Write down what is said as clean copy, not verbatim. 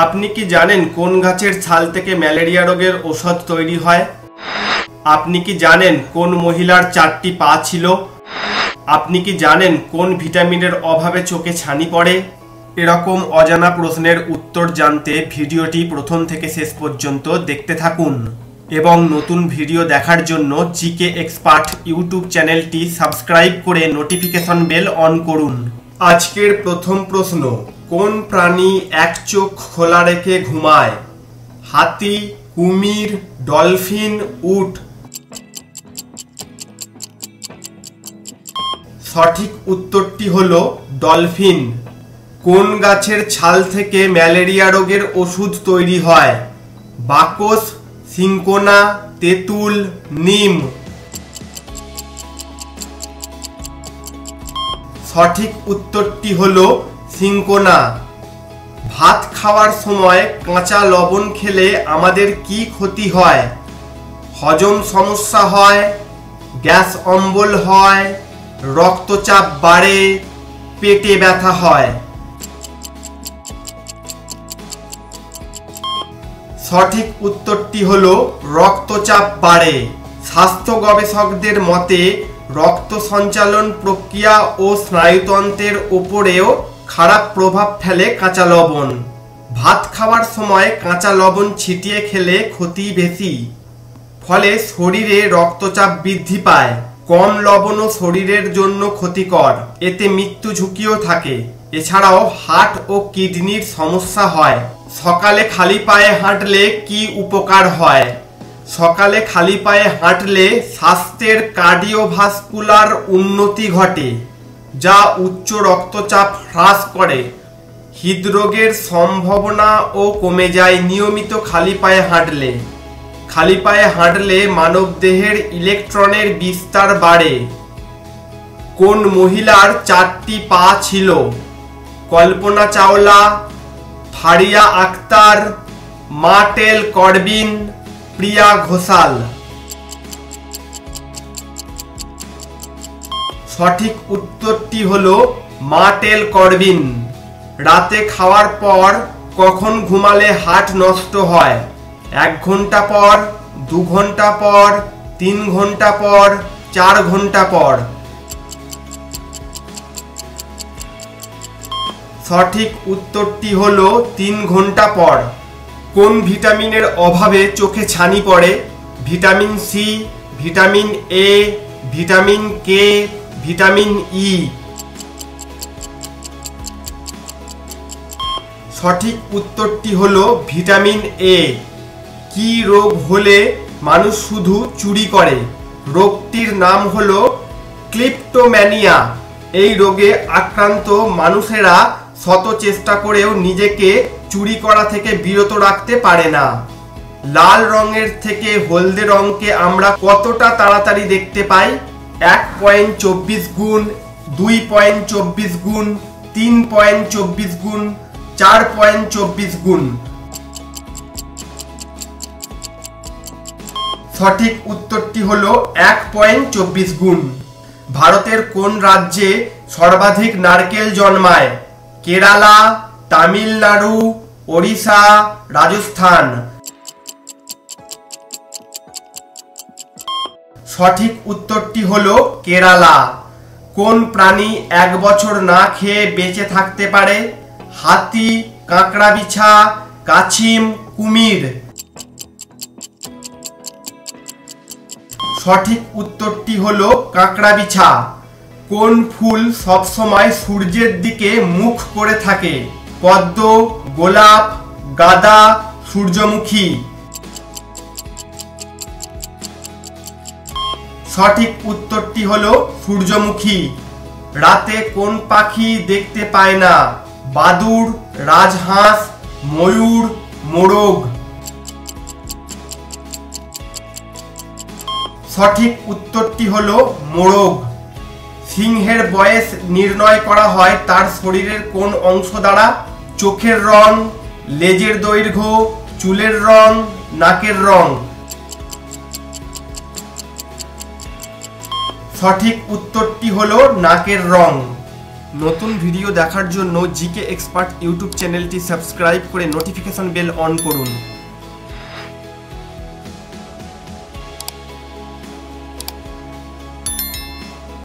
আপনি কি জানেন কোন গাছের ছাল থেকে ম্যালেরিয়া রোগের ঔষধ তৈরি হয়? আপনি কি জানেন কোন মহিলার 4টি পা ছিল? আপনি কি জানেন কোন ভিটামিনের অভাবে চোখে ছানি পড়ে? এরকম অজানা প্রশ্নের উত্তর জানতে ভিডিওটি প্রথম থেকে শেষ পর্যন্ত দেখতে থাকুন এবং নতুন ভিডিও দেখার জন্য জিকে এক্সপার্ট ইউটিউব চ্যানেলটি সাবস্ক্রাইব করে নোটিফিকেশন বেল অন করুন। আজকের প্রথম প্রশ্ন, কোন প্রাণী এক চোখ খোলা রেখে ঘুমায়? হাতি, কুমির, ডলফিন, উট? সঠিক উত্তরটি হলো ডলফিন। কোন গাছের ছাল থেকে ম্যালেরিয়া রোগের ওষুধ তৈরি হয়? বাকস, সিনকোনা, তেঁতুল, নিম? সঠিক উত্তরটি হলো সিনকোনা। ভাত খাওয়ার সময় কাঁচা লবণ খেলে আমাদের কি ক্ষতি হয়? হজম সমস্যা হয়, গ্যাস অম্বল হয়, রক্তচাপ বাড়ে, পেটে ব্যথা হয়? সঠিক উত্তরটি হলো রক্তচাপ বাড়ে। স্বাস্থ্য গবেষকদের মতে রক্ত সঞ্চালন প্রক্রিয়া ও স্নায়ুতন্ত্রের উপরেও খারাপ প্রভাব ফেলে কাঁচা লবণ। ভাত খাওয়ার সময় কাঁচা লবণ ছিটিয়ে খেলে ক্ষতি বেশি, ফলে শরীরে রক্তচাপ বৃদ্ধি পায়। কম লবণও শরীরের জন্য ক্ষতিকর, এতে মৃত্যু ঝুঁকিও থাকে। এছাড়াও হার্ট ও কিডনির সমস্যা হয়। সকালে খালি পায়ে হাঁটলে কি উপকার হয়? সকালে খালি পায়ে হাঁটলে স্বাস্থ্যের কার্ডিওভাস্কুলার উন্নতি ঘটে, যা উচ্চ রক্তচাপ হ্রাস করে। হৃদরোগের সম্ভাবনাও কমে যায় নিয়মিত খালি পায়ে হাঁটলে। খালি পায়ে হাঁটলে মানবদেহের ইলেকট্রনের বিস্তার বাড়ে। কোন মহিলার 4টি পা ছিল? কল্পনা চাওলা, ফারিয়া আক্তার, মার্টেল করবিন, প্রিয়া ঘোষাল? সঠিক উত্তরটি হলো মার্টেল করবিন। রাতে খাওয়ার পর কখন ঘুমালে হার্ট নষ্ট হয়? 1 ঘন্টা পর, 2 ঘন্টা পর, 3 ঘন্টা পর, 4 ঘন্টা পর? সঠিক উত্তরটি হলো 3 ঘন্টা পর। কোন ভিটামিনের অভাবে চোখে ছানি পড়ে? Vitamin C, vitamin A, vitamin K, vitamin E? সঠিক উত্তরটি হলো ভিটামিন এ। কি রোগ হলে মানুষ শুধু চুরি করে? রোগটির নাম হলো ক্লিপ্টোম্যানিয়া। এই রোগে আক্রান্ত মানুষেরা শত চেষ্টা করেও নিজেকে চুরি করা থেকে বিরত রাখতে পারে না। লাল রঙের থেকে হলদে রঙকে আমরা কতটা তাড়াতাড়ি দেখতে পাই? 1.24 গুণ, 2.24 গুণ, 3.24 গুণ, 4.24 গুণ? সঠিক উত্তরটি হলো 1.24 গুণ। ভারতের কোন রাজ্যে সর্বাধিক নারকেল জন্মায়? কেরালা, তামিলনাড়ু, ওড়িশা, রাজস্থান? সঠিক উত্তরটি হলো কেরালা। কোন প্রাণী 1 বছর না খেয়ে বেঁচে থাকতে পারে? হাতি, কাঁকড়া বিছা, কাছিম, কুমির? সঠিক উত্তরটি হলো কাঁকড়া বিছা। কোন ফুল সবসময় সূর্যের দিকে মুখ করে থাকে? পদ্ম, গোলাপ, গাঁদা, সূর্যমুখী? সঠিক উত্তরটি হলো সূর্যমুখী। রাতে কোন পাখি দেখতে পায় না? বাদুড়, রাজহাঁস, ময়ূর, মোরগ? সঠিক উত্তরটি হলো মোরগ। সিংহের বয়স নির্ণয় করা হয় তার শরীরের কোন অংশ দ্বারা? চোখের রং, লেজের দৈর্ঘ্য, চুলের রং, নাকের রং? সঠিক উত্তরটি হলো নাকের রং। নতুন ভিডিও দেখার জন্য জিকে এক্সপার্ট ইউটিউব চ্যানেলটি সাবস্ক্রাইব করে নোটিফিকেশন বেল অন করুন।